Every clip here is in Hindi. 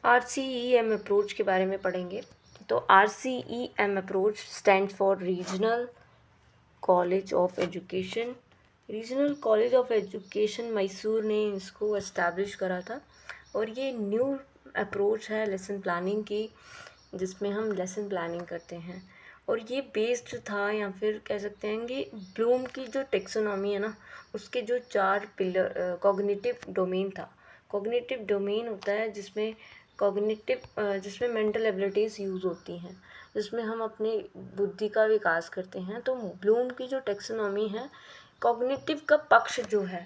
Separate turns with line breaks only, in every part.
RCEM अप्रोच के बारे में पढ़ेंगे। तो RCEM approach stand for regional college of education. Regional college of education Mysore ने इसको एस्टैब्लिश करा था और ये न्यू अप्रोच है लेसन प्लानिंग की, जिसमें हम लेसन प्लानिंग करते हैं। और ये बेस्ड था, या फिर कह सकते हैं कि ब्लूम की जो टेक्सोनॉमी है ना, उसके जो 4 पिलर कॉग्निटिव डोमेन था। कॉग्निटिव डोमेन होता है जिसमें मेंटल एबिलिटीज़ यूज़ होती हैं, जिसमें हम अपनी बुद्धि का विकास करते हैं। तो ब्लूम की जो टेक्सोनॉमी है, कॉग्निटिव का पक्ष जो है,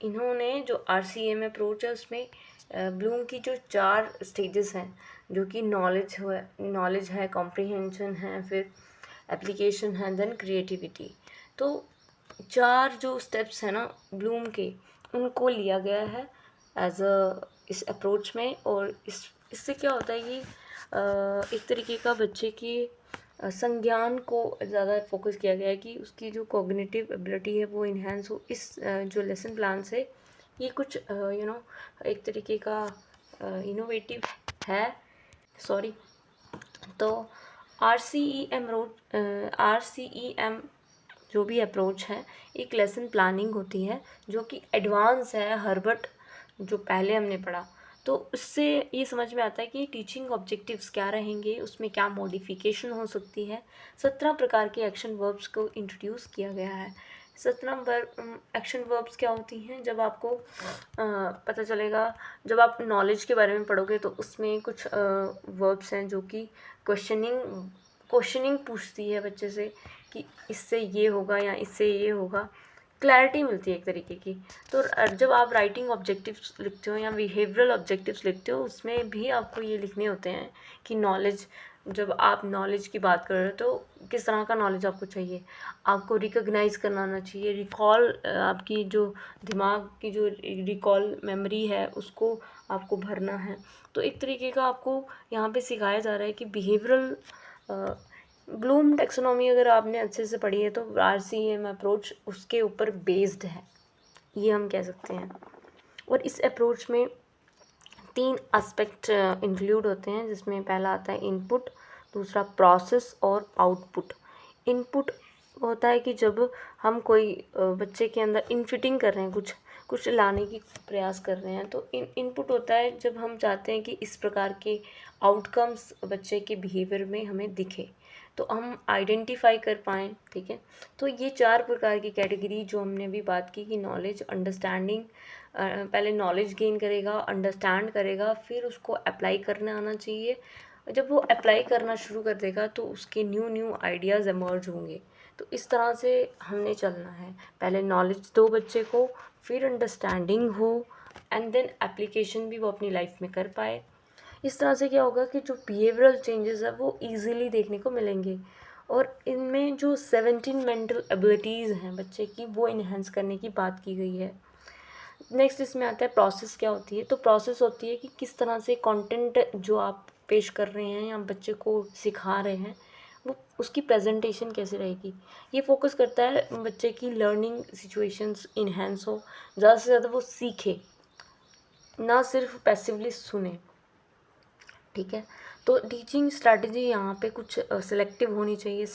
इन्होंने जो RCEM अप्रोच है उसमें ब्लूम की जो 4 स्टेजेस हैं, जो कि नॉलेज है, कॉम्प्रिहेंशन है, फिर एप्लीकेशन है, देन क्रिएटिविटी। तो 4 जो स्टेप्स हैं ना ब्लूम के, उनको लिया गया है एज इस अप्रोच में। और इससे क्या होता है कि एक तरीके का बच्चे की संज्ञान को ज़्यादा फोकस किया गया है कि उसकी जो कॉग्निटिव एबिलिटी है वो इन्हेंस हो। इस जो लेसन प्लान से ये कुछ एक तरीके का इनोवेटिव है। सॉरी। तो RCEM जो भी अप्रोच है, एक लेसन प्लानिंग होती है जो कि एडवांस है हर्बर्ट, जो पहले हमने पढ़ा। तो उससे ये समझ में आता है कि टीचिंग ऑब्जेक्टिव्स क्या रहेंगे, उसमें क्या मॉडिफिकेशन हो सकती है। 17 प्रकार के एक्शन वर्ब्स को इंट्रोड्यूस किया गया है। 17 एक्शन वर्ब्स क्या होती हैं, जब आपको पता चलेगा, जब आप नॉलेज के बारे में पढ़ोगे तो उसमें कुछ वर्ब्स हैं जो कि क्वेश्चनिंग पूछती है बच्चे से कि इससे ये होगा या इससे ये होगा, क्लैरिटी मिलती है एक तरीके की। तो जब आप राइटिंग ऑब्जेक्टिव्स लिखते हो या बिहेवियरल ऑब्जेक्टिव्स लिखते हो, उसमें भी आपको ये लिखने होते हैं कि नॉलेज, जब आप नॉलेज की बात कर रहे हो तो किस तरह का नॉलेज आपको चाहिए। आपको रिकॉग्नाइज करना आना चाहिए, रिकॉल, आपकी जो दिमाग की जो रिकॉल मेमोरी है उसको आपको भरना है। तो एक तरीके का आपको यहाँ पे सिखाया जा रहा है कि बिहेवियरल ब्लूम टेक्सोनॉमी अगर आपने अच्छे से पढ़ी है तो RCEM अप्रोच उसके ऊपर बेस्ड है, ये हम कह सकते हैं। और इस अप्रोच में 3 एस्पेक्ट इंक्लूड होते हैं, जिसमें पहला आता है इनपुट, दूसरा प्रोसेस और आउटपुट। इनपुट होता है कि जब हम कोई बच्चे के अंदर इनफिटिंग कर रहे हैं, कुछ लाने की प्रयास कर रहे हैं, तो इनपुट होता है जब हम चाहते हैं कि इस प्रकार के आउटकम्स बच्चे के बिहेवियर में हमें दिखे, तो हम आइडेंटिफाई कर पाएँ। ठीक है। तो ये 4 प्रकार की कैटेगरी जो हमने अभी बात की कि नॉलेज, अंडरस्टैंडिंग, पहले नॉलेज गेन करेगा, अंडरस्टैंड करेगा, फिर उसको अप्लाई करना आना चाहिए। जब वो अप्लाई करना शुरू कर देगा तो उसके न्यू आइडियाज़ एमर्ज होंगे। तो इस तरह से हमने चलना है, पहले नॉलेज दो बच्चे को, फिर अंडरस्टैंडिंग हो, एंड देन एप्लीकेशन भी वो अपनी लाइफ में कर पाए। इस तरह से क्या होगा कि जो बिहेवियरल चेंजेस है वो ईज़िली देखने को मिलेंगे। और इनमें जो 17 मेंटल एबिलिटीज़ हैं बच्चे की, वो इन्हेंस करने की बात की गई है। नेक्स्ट इसमें आता है प्रोसेस क्या होती है। तो प्रोसेस होती है कि किस तरह से कंटेंट जो आप पेश कर रहे हैं या बच्चे को सिखा रहे हैं, वो उसकी प्रेजेंटेशन कैसे रहेगी। ये फोकस करता है बच्चे की लर्निंग सिचुएशंस इन्हेंस हो, ज़्यादा से ज़्यादा वो सीखे, ना सिर्फ पैसिवली सुने। ठीक है। तो टीचिंग स्ट्रैटेजी यहाँ पे कुछ सिलेक्टिव होनी चाहिए,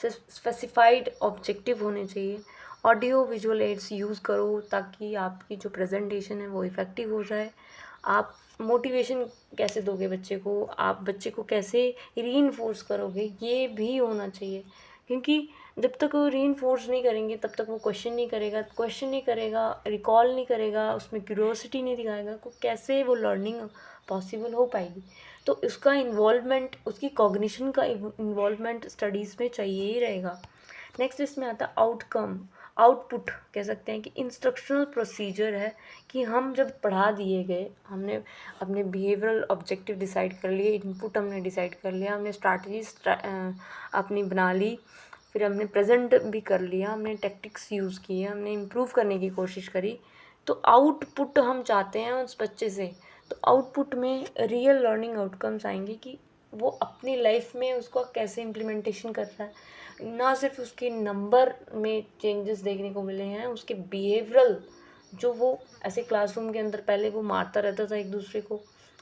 स्पेसिफाइड ऑब्जेक्टिव होने चाहिए। ऑडियो विजुअल एड्स यूज़ करो ताकि आपकी जो प्रेजेंटेशन है वो इफ़ेक्टिव हो जाए। आप मोटिवेशन कैसे दोगे बच्चे को, आप बच्चे को कैसे रीइंफोर्स करोगे, ये भी होना चाहिए। क्योंकि जब तक वो रीइंफोर्स नहीं करेंगे तब तक वो क्वेश्चन नहीं करेगा, रिकॉल नहीं करेगा, उसमें क्यूरियोसिटी नहीं दिखाएगा, को कैसे वो लर्निंग पॉसिबल हो पाएगी। तो उसका इन्वॉल्वमेंट, उसकी कॉग्निशन का इन्वॉल्वमेंट स्टडीज़ में चाहिए ही रहेगा। नेक्स्ट इसमें आता है आउटपुट कह सकते हैं कि इंस्ट्रक्शनल प्रोसीजर है कि हम जब पढ़ा दिए गए, हमने अपने बिहेवियरल ऑब्जेक्टिव डिसाइड कर लिए, इनपुट हमने डिसाइड कर लिया, हमने स्ट्रैटेजी अपनी बना ली, फिर हमने प्रेजेंट भी कर लिया, हमने टैक्टिक्स यूज़ किए, हमने इम्प्रूव करने की कोशिश करी। तो आउटपुट हम चाहते हैं उस बच्चे से, तो आउटपुट में रियल लर्निंग आउटकम्स आएंगे कि वो अपनी लाइफ में उसको कैसे इम्प्लीमेंटेशन कर रहा है। ना सिर्फ उसके नंबर में चेंजेस देखने को मिले हैं, उसके बिहेवियरल, जो वो ऐसे क्लासरूम के अंदर पहले वो मारता रहता था एक दूसरे को,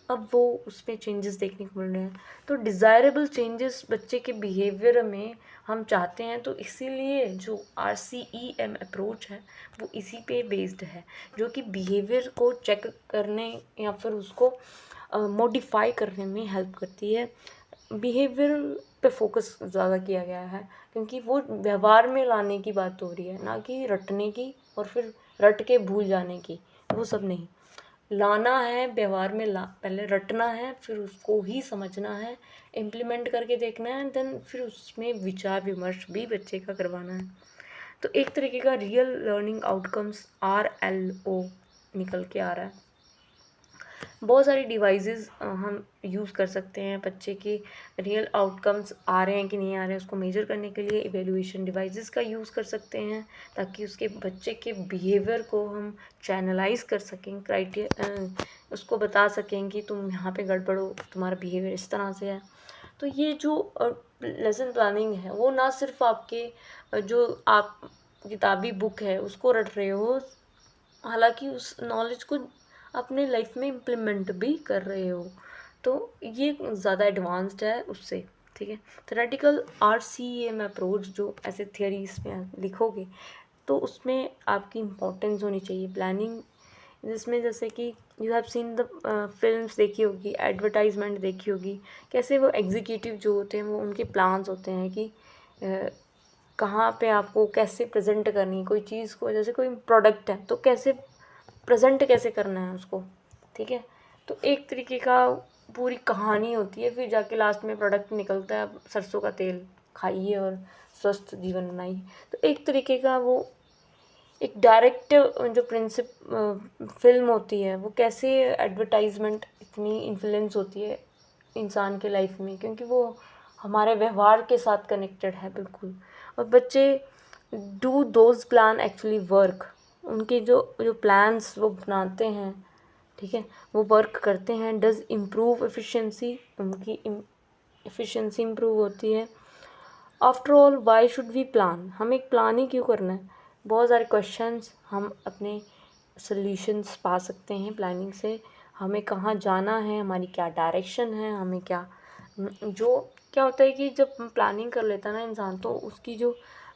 अब वो उसमें चेंजेस देखने को मिल रहे हैं। तो डिज़ायरेबल चेंजेस बच्चे के बिहेवियर में हम चाहते हैं, तो इसीलिए जो RCEM अप्रोच है वो इसी पे बेस्ड है, जो कि बिहेवियर को चेक करने या फिर उसको मॉडिफाई करने में हेल्प करती है। बिहेवियर पे फोकस ज़्यादा किया गया है, क्योंकि वो व्यवहार में लाने की बात हो रही है, ना कि रटने की और फिर रट के भूल जाने की, वो सब नहीं। लाना है व्यवहार में, पहले रटना है, फिर उसको ही समझना है, इम्प्लीमेंट करके देखना है, देन फिर उसमें विचार विमर्श भी बच्चे का करवाना है। तो एक तरीके का रियल लर्निंग आउटकम्स RLO निकल के आ रहा है। बहुत सारी डिवाइसेस हम यूज़ कर सकते हैं बच्चे के रियल आउटकम्स आ रहे हैं कि नहीं आ रहे हैं उसको मेजर करने के लिए। इवेल्युएशन डिवाइसेस का यूज़ कर सकते हैं ताकि उसके बच्चे के बिहेवियर को हम चैनलाइज कर सकें, उसको बता सकें कि तुम यहाँ पे गड़बड़ हो, तुम्हारा बिहेवियर इस तरह से है। तो ये जो लेसन प्लानिंग है वो ना सिर्फ आपके जो आप किताबी बुक है उसको रट रहे हो, हालांकि उस नॉलेज को अपने लाइफ में इम्प्लीमेंट भी कर रहे हो, तो ये ज़्यादा एडवांस्ड है उससे। ठीक है, थेरेटिकल RCEM अप्रोच जो ऐसे थियरीज में लिखोगे तो उसमें आपकी इम्पोर्टेंस होनी चाहिए प्लानिंग, जिसमें जैसे कि you have seen the films देखी होगी, एडवर्टाइजमेंट देखी होगी, कैसे वो एग्जीक्यूटिव जो होते हैं वो उनके प्लान्स होते हैं कि कहाँ पे आपको कैसे प्रेजेंट करनी कोई चीज़ को, जैसे कोई प्रोडक्ट है तो कैसे प्रेजेंट कैसे करना है उसको। ठीक है, तो एक तरीके का पूरी कहानी होती है, फिर जाके लास्ट में प्रोडक्ट निकलता है, सरसों का तेल खाइए और स्वस्थ जीवन बनाइए। तो एक तरीके का वो एक डायरेक्ट जो फिल्म होती है वो कैसे एडवर्टाइजमेंट इतनी इन्फ्लुएंस होती है इंसान के लाइफ में, क्योंकि वो हमारे व्यवहार के साथ कनेक्टेड है बिल्कुल। और बच्चे do those plan actually work, उनके जो जो प्लान्स वो बनाते हैं, ठीक है, वो वर्क करते हैं। डज इम्प्रूव एफिशिएंसी, उनकी एफिशिएंसी इम्प्रूव होती है। After all why should we plan, हमें एक प्लान ही क्यों करना है। बहुत सारे क्वेश्चंस हम अपने सॉल्यूशंस पा सकते हैं प्लानिंग से। हमें कहाँ जाना है, हमारी क्या डायरेक्शन है, हमें क्या जो क्या होता है कि जब प्लानिंग कर लेता है ना इंसान, तो उसकी जो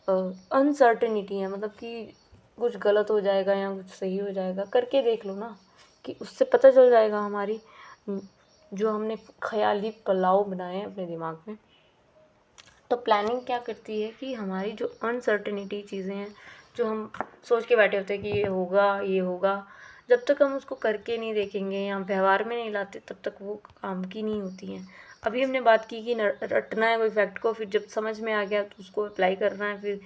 अनसर्टेनिटी है, मतलब कि कुछ गलत हो जाएगा या कुछ सही हो जाएगा, करके देख लो ना, कि उससे पता चल जाएगा हमारी जो हमने ख्याली पुलाव बनाए हैं अपने दिमाग में। तो प्लानिंग क्या करती है कि हमारी जो अनसर्टेनिटी चीज़ें हैं, जो हम सोच के बैठे होते हैं कि ये होगा, जब तक हम उसको करके नहीं देखेंगे या व्यवहार में नहीं लाते तब तक वो काम की नहीं होती हैं। अभी हमने बात की कि रटना है कोई फैक्ट को, फिर जब समझ में आ गया तो उसको अप्लाई करना है,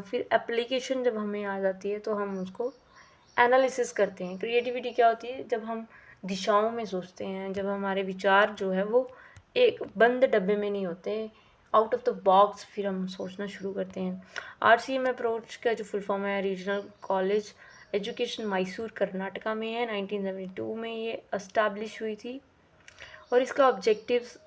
फिर एप्लीकेशन जब हमें आ जाती है तो हम उसको एनालिसिस करते हैं। क्रिएटिविटी क्या होती है, जब हम दिशाओं में सोचते हैं, जब हमारे विचार जो है वो एक बंद डब्बे में नहीं होते, आउट ऑफ द बॉक्स फिर हम सोचना शुरू करते हैं। RCEM अप्रोच का जो फुल फॉर्म है regional college education Mysore Karnataka में है, 1972 में ये एस्टैब्लिश हुई थी। और इसका ऑब्जेक्टिव्स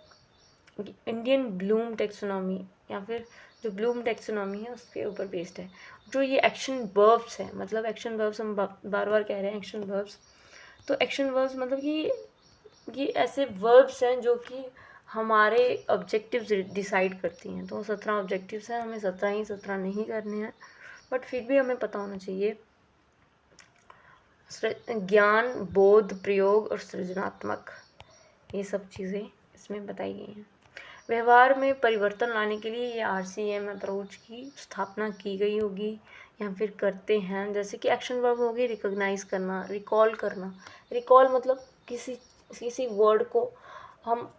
इंडियन ब्लूम टेक्सोनॉमी या फिर जो ब्लूम टेक्सोनॉमी है उसके ऊपर बेस्ड है। जो ये एक्शन वर्ब्स है, मतलब एक्शन वर्ब्स हम बार बार कह रहे हैं एक्शन वर्ब्स, तो एक्शन वर्ब्स मतलब कि ये ऐसे वर्ब्स हैं जो कि हमारे ऑब्जेक्टिव्स डिसाइड करती हैं। तो 17 ऑब्जेक्टिव्स हैं, हमें 17 नहीं करने हैं, बट फिर भी हमें पता होना चाहिए। ज्ञान, बोध, प्रयोग और सृजनात्मक, ये सब चीज़ें इसमें बताई गई हैं। व्यवहार में परिवर्तन लाने के लिए ये RCEM अप्रोच की स्थापना की गई होगी या फिर करते हैं। जैसे कि एक्शन वर्ब हो गई रिकॉग्नाइज करना, रिकॉल करना। रिकॉल मतलब किसी वर्ड को हम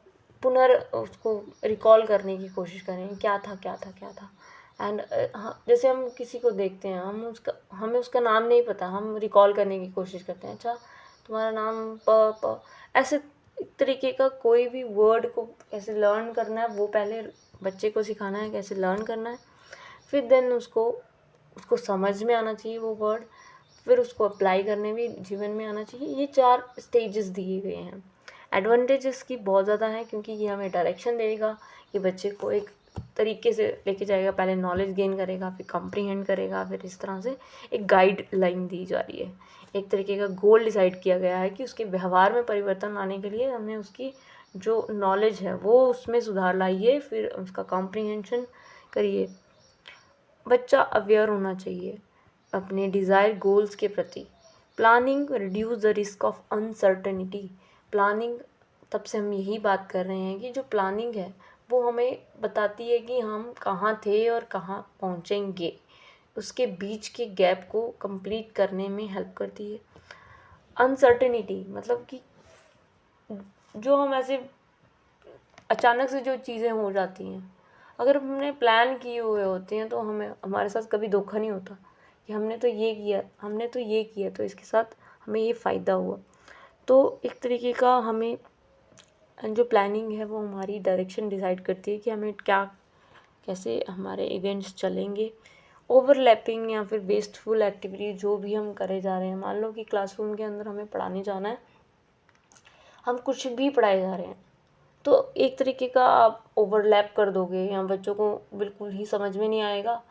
उसको रिकॉल करने की कोशिश करें, क्या था क्या था क्या था। एंड जैसे हम किसी को देखते हैं, हमें उसका नाम नहीं पता, हम रिकॉल करने की कोशिश करते हैं, अच्छा तुम्हारा नाम प ऐसे एक तरीके का कोई भी वर्ड को कैसे लर्न करना है वो पहले बच्चे को सिखाना है, कैसे लर्न करना है, फिर देन उसको समझ में आना चाहिए वो वर्ड, फिर उसको अप्लाई करने भी जीवन में आना चाहिए। ये 4 स्टेजेस दिए गए हैं। एडवांटेज इसकी बहुत ज़्यादा है क्योंकि ये हमें डायरेक्शन देगा, ये बच्चे को एक तरीके से लेके जाएगा। पहले नॉलेज गेन करेगा, फिर कॉम्प्रीहेंड करेगा, फिर इस तरह से एक गाइडलाइन दी जा रही है। एक तरीके का गोल डिसाइड किया गया है कि उसके व्यवहार में परिवर्तन लाने के लिए हमें उसकी जो नॉलेज है वो उसमें सुधार लाइए, फिर उसका कॉम्प्रीहेंशन करिए। बच्चा अवेयर होना चाहिए अपने डिज़ायर गोल्स के प्रति। Planning reduce the risk of uncertainty. Planning, तब से हम यही बात कर रहे हैं कि जो प्लानिंग है वो हमें बताती है कि हम कहाँ थे और कहाँ पहुँचेंगे, उसके बीच के गैप को कंप्लीट करने में हेल्प करती है। अनसर्टेनिटी मतलब कि जो हम ऐसे अचानक से जो चीज़ें हो जाती हैं, अगर हमने प्लान किए हुए होते हैं तो हमें हमारे साथ कभी धोखा नहीं होता कि हमने तो ये किया तो इसके साथ हमें ये फ़ायदा हुआ। तो एक तरीके का हमें जो प्लानिंग है वो हमारी डायरेक्शन डिसाइड करती है कि हमें क्या कैसे हमारे इवेंट्स चलेंगे। ओवरलैपिंग या फिर वेस्टफुल एक्टिविटी जो भी हम करे जा रहे हैं, मान लो कि क्लासरूम के अंदर हमें पढ़ाने जाना है, हम कुछ भी पढ़ाए जा रहे हैं, तो एक तरीके का आप ओवरलैप कर दोगे या बच्चों को बिल्कुल ही समझ में नहीं आएगा,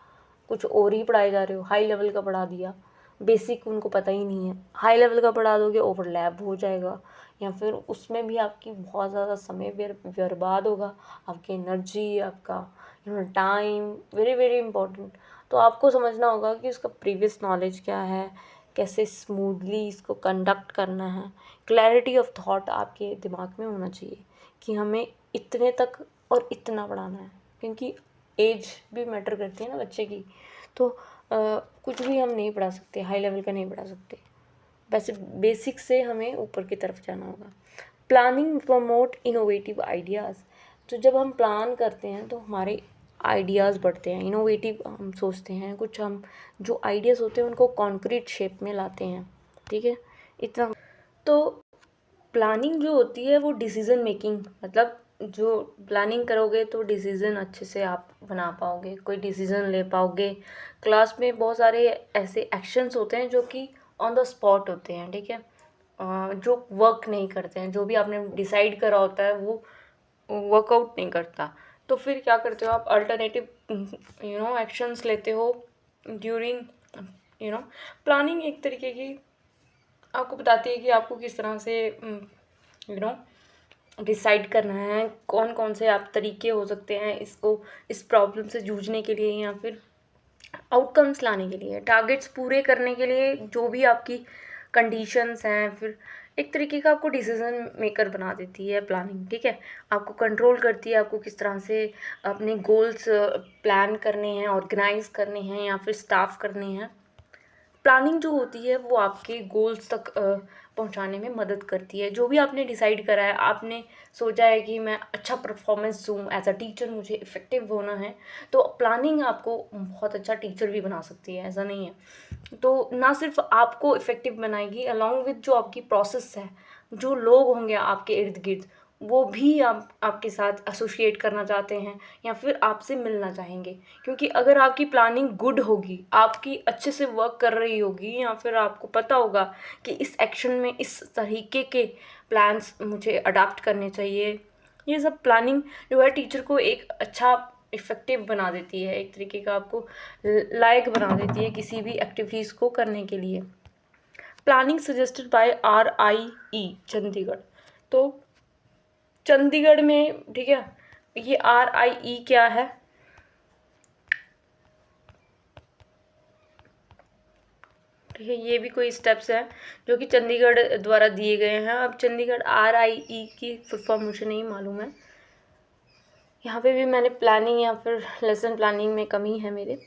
कुछ और ही पढ़ाए जा रहे हो, हाई लेवल का पढ़ा दिया, बेसिक उनको पता ही नहीं है, हाई लेवल का पढ़ा दोगे ओवरलैप हो जाएगा, या फिर उसमें भी आपकी बहुत ज़्यादा समय बर्बाद होगा, आपकी एनर्जी, आपका टाइम, वेरी वेरी इंपॉर्टेंट। तो आपको समझना होगा कि उसका प्रीवियस नॉलेज क्या है, कैसे स्मूथली इसको कंडक्ट करना है। क्लैरिटी ऑफ थॉट आपके दिमाग में होना चाहिए कि हमें इतने तक और इतना पढ़ाना है, क्योंकि एज भी मैटर करती है ना बच्चे की। तो कुछ भी हम नहीं पढ़ा सकते, हाई लेवल का नहीं पढ़ा सकते, वैसे बेसिक से हमें ऊपर की तरफ जाना होगा। Planning promote innovative ideas. तो जब हम प्लान करते हैं तो हमारे आइडियाज़ बढ़ते हैं, इनोवेटिव हम सोचते हैं, कुछ हम जो आइडियाज़ होते हैं उनको कॉन्क्रीट शेप में लाते हैं, ठीक है, इतना। तो प्लानिंग जो होती है वो डिसीज़न मेकिंग, मतलब जो प्लानिंग करोगे तो डिसीज़न अच्छे से आप बना पाओगे, कोई डिसीज़न ले पाओगे। क्लास में बहुत सारे ऐसे एक्शंस होते हैं जो कि ऑन द स्पॉट होते हैं, ठीक है, जो वर्क नहीं करते हैं, जो भी आपने डिसाइड करा होता है वो वर्कआउट नहीं करता। तो फिर क्या करते हो आप, अल्टरनेटिव एक्शंस लेते हो ड्यूरिंग प्लानिंग। एक तरीके की आपको बताती है कि आपको किस तरह से डिसाइड करना है, कौन कौन से आप तरीके हो सकते हैं इसको, इस प्रॉब्लम से जूझने के लिए या फिर आउटकम्स लाने के लिए, टारगेट्स पूरे करने के लिए, जो भी आपकी कंडीशंस हैं। फिर एक तरीके का आपको डिसीजन मेकर बना देती है प्लानिंग, ठीक है, आपको कंट्रोल करती है, आपको किस तरह से अपने गोल्स प्लान करने हैं, ऑर्गेनाइज करने हैं या फिर स्टाफ करने हैं। प्लानिंग जो होती है वो आपके गोल्स तक पहुंचाने में मदद करती है। जो भी आपने डिसाइड करा है, आपने सोचा है कि मैं अच्छा परफॉर्मेंस दूँ एज अ टीचर, मुझे इफ़ेक्टिव होना है, तो प्लानिंग आपको बहुत अच्छा टीचर भी बना सकती है, ऐसा नहीं है। तो ना सिर्फ आपको इफ़ेक्टिव बनाएगी, अलॉन्ग विथ जो आपकी प्रोसेस है, जो लोग होंगे आपके इर्द गिर्द वो भी आपके साथ एसोसिएट करना चाहते हैं या फिर आपसे मिलना चाहेंगे। क्योंकि अगर आपकी प्लानिंग गुड होगी, आपकी अच्छे से वर्क कर रही होगी, या फिर आपको पता होगा कि इस एक्शन में इस तरीके के प्लान्स मुझे अडॉप्ट करने चाहिए, ये सब प्लानिंग जो है टीचर को एक अच्छा इफ़ेक्टिव बना देती है, एक तरीके का आपको लायक बना देती है किसी भी एक्टिविटीज़ को करने के लिए। Planning suggested by RIE Chandigarh. तो चंडीगढ़ में, ठीक है, ये RIE क्या है, ठीक है, ये भी कोई स्टेप्स हैं जो कि चंडीगढ़ द्वारा दिए गए हैं। अब चंडीगढ़ RIE की फुल फॉर्म मुझे नहीं मालूम है, यहाँ पे भी मैंने प्लानिंग या फिर लेसन प्लानिंग में कमी है मेरे।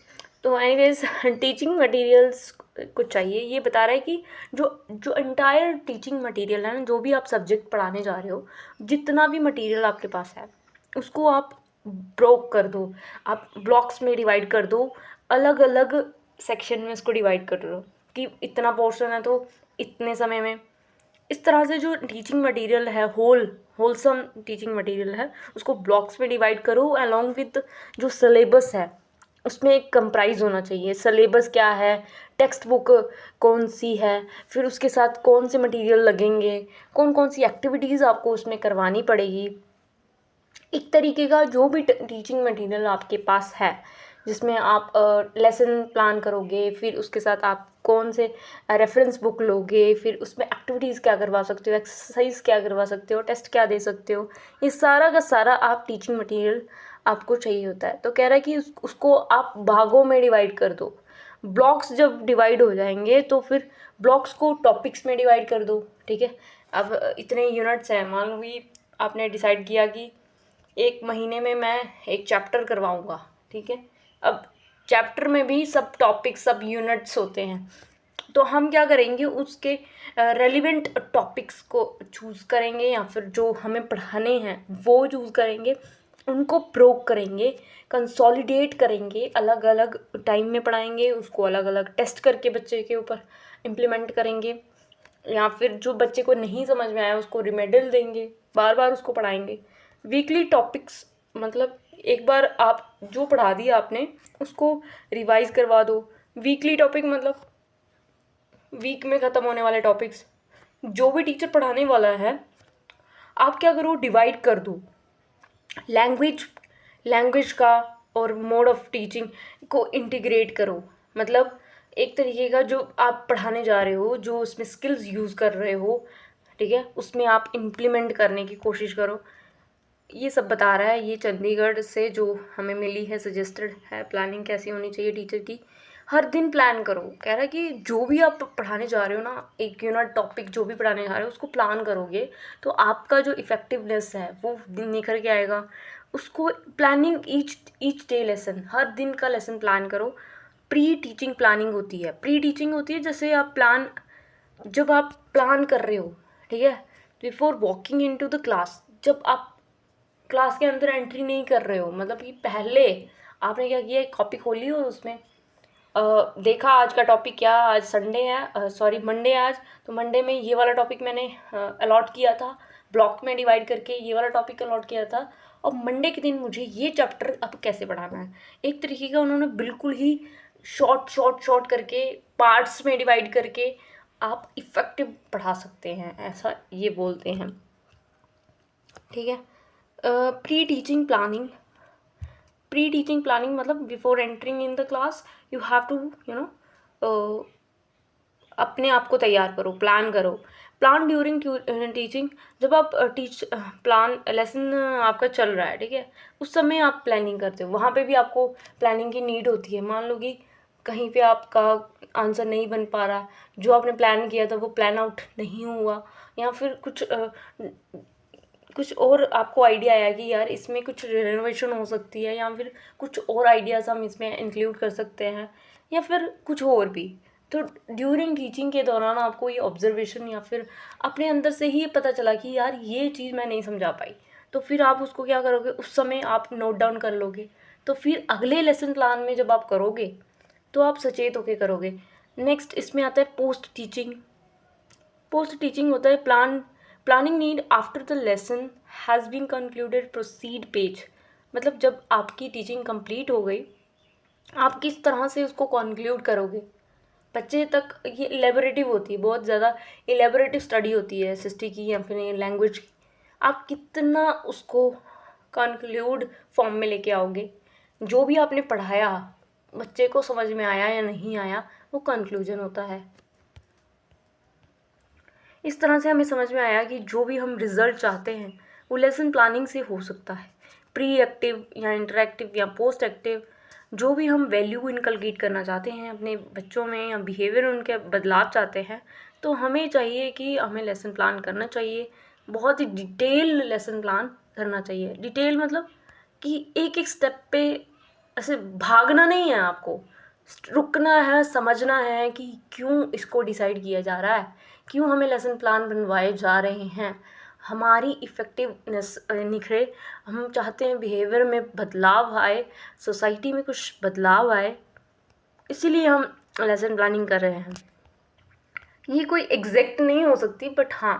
तो एनीवेज टीचिंग मटेरियल्स कुछ चाहिए, ये बता रहा है कि जो जो एंटायर टीचिंग मटेरियल है ना, जो भी आप सब्जेक्ट पढ़ाने जा रहे हो, जितना भी मटेरियल आपके पास है उसको आप ब्रोक कर दो, आप ब्लॉक्स में डिवाइड कर दो, अलग अलग सेक्शन में उसको डिवाइड कर दो कि इतना पोर्शन है तो इतने समय में। इस तरह से जो टीचिंग मटेरियल है, होलसम टीचिंग मटेरियल है, उसको ब्लॉक्स में डिवाइड करो अलॉन्ग विद जो सिलेबस है उसमें एक कंप्राइज होना चाहिए। सिलेबस क्या है, टेक्स्ट बुक कौन सी है, फिर उसके साथ कौन से मटेरियल लगेंगे, कौन कौन सी एक्टिविटीज़ आपको उसमें करवानी पड़ेगी, एक तरीके का जो भी टीचिंग मटेरियल आपके पास है, जिसमें आप लेसन प्लान करोगे, फिर उसके साथ आप कौन से रेफरेंस बुक लोगे, फिर उसमें एक्टिविटीज़ क्या करवा सकते हो, एक्सरसाइज क्या करवा सकते हो, टेस्ट क्या दे सकते हो, ये सारा का सारा आप टीचिंग मटेरियल आपको चाहिए होता है। तो कह रहा है कि उसको आप भागों में डिवाइड कर दो। ब्लॉक्स जब डिवाइड हो जाएंगे तो फिर ब्लॉक्स को टॉपिक्स में डिवाइड कर दो, ठीक है। अब इतने यूनिट्स हैं, मान लो कि आपने डिसाइड किया कि एक महीने में मैं एक चैप्टर करवाऊँगा, ठीक है। अब चैप्टर में भी सब टॉपिक, सब यूनिट्स होते हैं, तो हम क्या करेंगे, उसके रेलिवेंट टॉपिक्स को चूज़ करेंगे या फिर जो हमें पढ़ाने हैं वो चूज़ करेंगे, उनको प्रोक करेंगे, कंसोलिडेट करेंगे, अलग अलग टाइम में पढ़ाएंगे, उसको अलग अलग टेस्ट करके बच्चे के ऊपर इम्प्लीमेंट करेंगे, या फिर जो बच्चे को नहीं समझ में आया उसको रिमेडल देंगे, बार बार उसको पढ़ाएंगे। वीकली टॉपिक्स मतलब एक बार आप जो पढ़ा दिया आपने उसको रिवाइज करवा दो। वीकली टॉपिक मतलब वीक में ख़त्म होने वाले टॉपिक्स, जो भी टीचर पढ़ाने वाला है आप क्या करो, डिवाइड कर दो। लैंग्वेज का और मोड ऑफ टीचिंग को इंटीग्रेट करो, मतलब एक तरीके का जो आप पढ़ाने जा रहे हो, जो उसमें स्किल्स यूज़ कर रहे हो, ठीक है, उसमें आप इम्प्लीमेंट करने की कोशिश करो। ये सब बता रहा है, ये चंडीगढ़ से जो हमें मिली है, सजेस्टेड है प्लानिंग कैसी होनी चाहिए टीचर की। हर दिन प्लान करो, कह रहा है कि जो भी आप पढ़ाने जा रहे हो ना, एक यूनिट टॉपिक जो भी पढ़ाने जा रहे हो उसको प्लान करोगे तो आपका जो इफ़ेक्टिवनेस है वो निखर के आएगा। उसको प्लानिंग ईच डे लेसन, हर दिन का लेसन प्लान करो। प्री टीचिंग प्लानिंग होती है, प्री टीचिंग होती है जैसे आप प्लान, जब आप प्लान कर रहे हो, ठीक है, before walking into the class, जब आप क्लास के अंदर एंट्री नहीं कर रहे हो, मतलब कि पहले आपने क्या किया, एक कॉपी खोली और उसमें देखा आज का टॉपिक क्या, आज संडे है, सॉरी मंडे है आज, तो मंडे में ये वाला टॉपिक मैंने अलॉट किया था, ब्लॉक में डिवाइड करके ये वाला टॉपिक अलॉट किया था, और मंडे के दिन मुझे ये चैप्टर अब कैसे पढ़ाना है। एक तरीके का उन्होंने बिल्कुल ही शॉर्ट करके पार्ट्स में डिवाइड करके आप इफ़ेक्टिव पढ़ा सकते हैं, ऐसा ये बोलते हैं, ठीक है। प्री टीचिंग प्लानिंग मतलब before entering in the class you have to अपने आप को तैयार करो, प्लान करो। प्लान ड्यूरिंग टीचिंग, जब आप प्लान लेसन आपका चल रहा है, ठीक है, उस समय आप प्लानिंग करते हो, वहाँ पे भी आपको प्लानिंग की नीड होती है। मान लो कि कहीं पे आपका आंसर नहीं बन पा रहा, जो आपने प्लान किया था वो प्लान आउट नहीं हुआ, या फिर कुछ और आपको आइडिया आया कि यार इसमें कुछ रिनोवेशन हो सकती है, या फिर कुछ और आइडियाज़ हम इसमें इंक्लूड कर सकते हैं, या फिर कुछ और भी। तो ड्यूरिंग टीचिंग के दौरान आपको ये ऑब्जर्वेशन या फिर अपने अंदर से ही पता चला कि यार ये चीज़ मैं नहीं समझा पाई, तो फिर आप उसको क्या करोगे, उस समय आप नोट डाउन कर लोगे, तो फिर अगले लेसन प्लान में जब आप करोगे तो आप सचेत होकर करोगे। नेक्स्ट इसमें आता है पोस्ट टीचिंग। पोस्ट टीचिंग होता है planning need after the lesson has been concluded proceed page, मतलब जब आपकी टीचिंग कंप्लीट हो गई आप किस तरह से उसको कंक्लूड करोगे। बच्चे तक ये इलेबोरेटिव होती है, बहुत ज़्यादा इलेबोरेटिव स्टडी होती है एसएसटी की या फिर लैंग्वेज की। आप कितना उसको कंक्लूड फॉर्म में लेके आओगे, जो भी आपने पढ़ाया बच्चे को समझ में आया या नहीं आया, वो कंक्लूजन होता है। इस तरह से हमें समझ में आया कि जो भी हम रिज़ल्ट चाहते हैं वो लेसन प्लानिंग से हो सकता है। प्री एक्टिव या इंटरेक्टिव या पोस्ट एक्टिव, जो भी हम वैल्यू इनकलकेट करना चाहते हैं अपने बच्चों में या बिहेवियर उनके बदलाव चाहते हैं, तो हमें चाहिए कि हमें लेसन प्लान करना चाहिए, बहुत ही डिटेल लेसन प्लान करना चाहिए। डिटेल मतलब कि एक एक स्टेप पे ऐसे भागना नहीं है, आपको रुकना है, समझना है कि क्यों इसको डिसाइड किया जा रहा है, क्यों हमें लेसन प्लान बनवाए जा रहे हैं, हमारी इफ़ेक्टिवनेस निखरे, हम चाहते हैं बिहेवियर में बदलाव आए, सोसाइटी में कुछ बदलाव आए, इसीलिए हम लेसन प्लानिंग कर रहे हैं। ये कोई एग्जैक्ट नहीं हो सकती, बट हाँ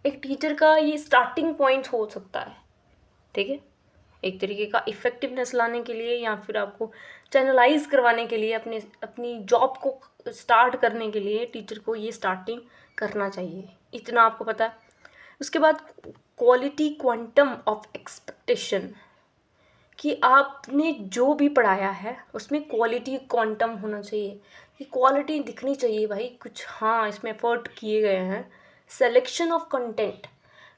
एक टीचर का ये स्टार्टिंग पॉइंट हो सकता है, ठीक है। एक तरीके का इफ़ेक्टिवनेस लाने के लिए या फिर आपको चैनलाइज करवाने के लिए, अपनी जॉब को स्टार्ट करने के लिए टीचर को ये स्टार्टिंग करना चाहिए, इतना आपको पता है। उसके बाद क्वालिटी क्वांटम ऑफ एक्सपेक्टेशन, कि आपने जो भी पढ़ाया है उसमें क्वालिटी क्वांटम होना चाहिए, कि क्वालिटी दिखनी चाहिए भाई कुछ, हाँ इसमें एफर्ट किए गए हैं। सिलेक्शन ऑफ कंटेंट,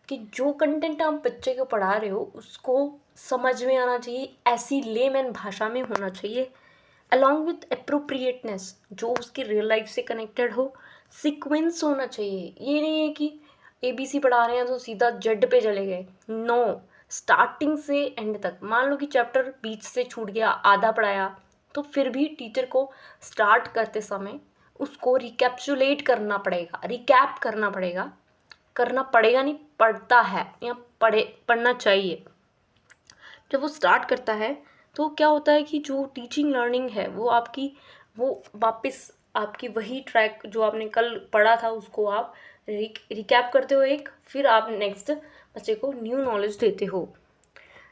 कि जो कंटेंट आप बच्चे को पढ़ा रहे हो उसको समझ में आना चाहिए, ऐसी लेमैन भाषा में होना चाहिए। अलॉन्ग विथ अप्रोप्रिएटनेस, जो उसकी रियल लाइफ से कनेक्टेड हो। सीक्वेंस होना चाहिए, ये नहीं है कि ABC पढ़ा रहे हैं तो सीधा जेड पे चले गए, नो, स्टार्टिंग से एंड तक। मान लो कि चैप्टर बीच से छूट गया, आधा पढ़ाया, तो फिर भी टीचर को स्टार्ट करते समय उसको रिकैप्सुलेट करना पड़ेगा, रिकैप करना पड़ेगा नहीं, पढ़ता है या पढ़ना चाहिए। जब वो स्टार्ट करता है तो क्या होता है कि जो टीचिंग लर्निंग है वो वापस आपकी वही ट्रैक जो आपने कल पढ़ा था उसको आप रिकैप करते हो एक, फिर आप नेक्स्ट बच्चे को न्यू नॉलेज देते हो।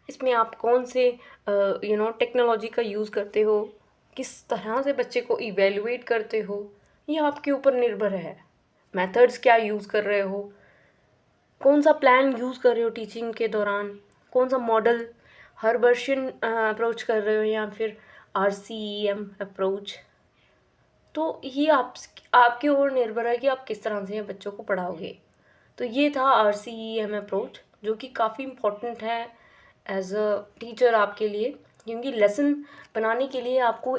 इसमें आप कौन से टेक्नोलॉजी का यूज़ करते हो, किस तरह से बच्चे को इवेलुएट करते हो, ये आपके ऊपर निर्भर है। मेथड्स क्या यूज़ कर रहे हो, कौन सा प्लान यूज़ कर रहे हो टीचिंग के दौरान, कौन सा मॉडल, हर्बर्शियन अप्रोच कर रहे हो या फिर RCEM अप्रोच। तो ये आपके ऊपर निर्भर है कि आप किस तरह से बच्चों को पढ़ाओगे। तो ये था RCEM अप्रोच, जो कि काफ़ी इम्पोर्टेंट है एज अ टीचर आपके लिए, क्योंकि लेसन बनाने के लिए आपको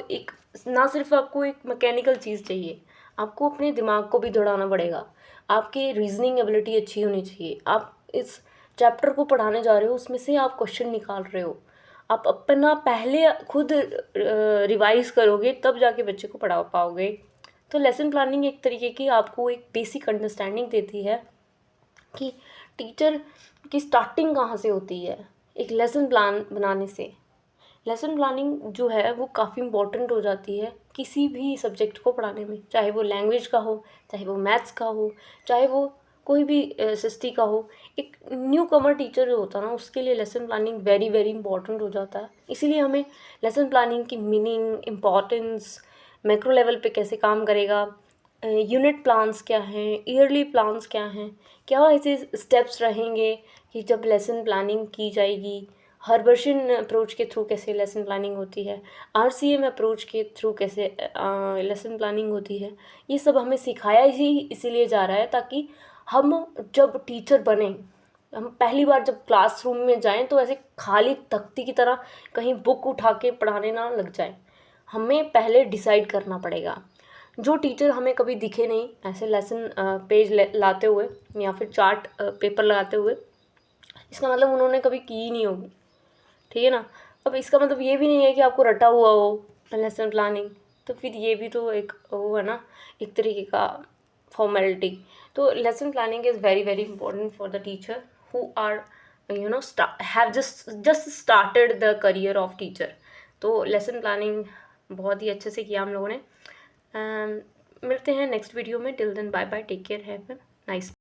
ना सिर्फ आपको एक मैकेनिकल चीज़ चाहिए, आपको अपने दिमाग को भी दौड़ाना पड़ेगा, आपकी रीजनिंग एबिलिटी अच्छी होनी चाहिए। आप इस चैप्टर को पढ़ाने जा रहे हो, उसमें से आप क्वेश्चन निकाल रहे हो, आप अपना पहले खुद रिवाइज करोगे तब जाके बच्चे को पढ़ा पाओगे। तो लेसन प्लानिंग एक तरीके की आपको एक बेसिक अंडरस्टैंडिंग देती है कि टीचर की स्टार्टिंग कहाँ से होती है एक लेसन प्लान बनाने से। लेसन प्लानिंग जो है वो काफ़ी इम्पोर्टेंट हो जाती है किसी भी सब्जेक्ट को पढ़ाने में, चाहे वो लैंग्वेज का हो, चाहे वो मैथ्स का हो, चाहे वो कोई भी SST का हो। एक न्यू कमर टीचर जो होता है ना, उसके लिए lesson planning very very important हो जाता है। इसीलिए हमें लेसन प्लानिंग की मीनिंग, इम्पॉर्टेंस, मैक्रो लेवल पे कैसे काम करेगा, यूनिट प्लान्स क्या हैं, ईयरली प्लान्स क्या हैं, क्या ऐसे स्टेप्स रहेंगे कि जब लेसन प्लानिंग की जाएगी, हर्बर्शियन अप्रोच के थ्रू कैसे लेसन प्लानिंग होती है, RCM अप्रोच के थ्रू कैसे लेसन प्लानिंग होती है, ये सब हमें सिखाया ही इसीलिए जा रहा है ताकि हम जब टीचर बने, हम पहली बार जब क्लासरूम में जाएं तो ऐसे खाली तख्ती की तरह कहीं बुक उठा के पढ़ाने ना लग जाए। हमें पहले डिसाइड करना पड़ेगा। जो टीचर हमें कभी दिखे नहीं ऐसे लेसन पेज लाते हुए या फिर चार्ट पेपर लगाते हुए, इसका मतलब उन्होंने कभी की ही नहीं होगी, ठीक है ना। अब इसका मतलब ये भी नहीं है कि आपको रटा हुआ हो लेसन प्लानिंग, तो फिर ये भी तो एक वो है ना, एक तरीके का फॉर्मेलिटी। तो lesson planning is very very important for the teacher who are have just started the career of teacher. तो लेसन प्लानिंग बहुत ही अच्छे से किया हम लोगों ने। मिलते हैं नेक्स्ट वीडियो में। Till then bye bye, take care, have a nice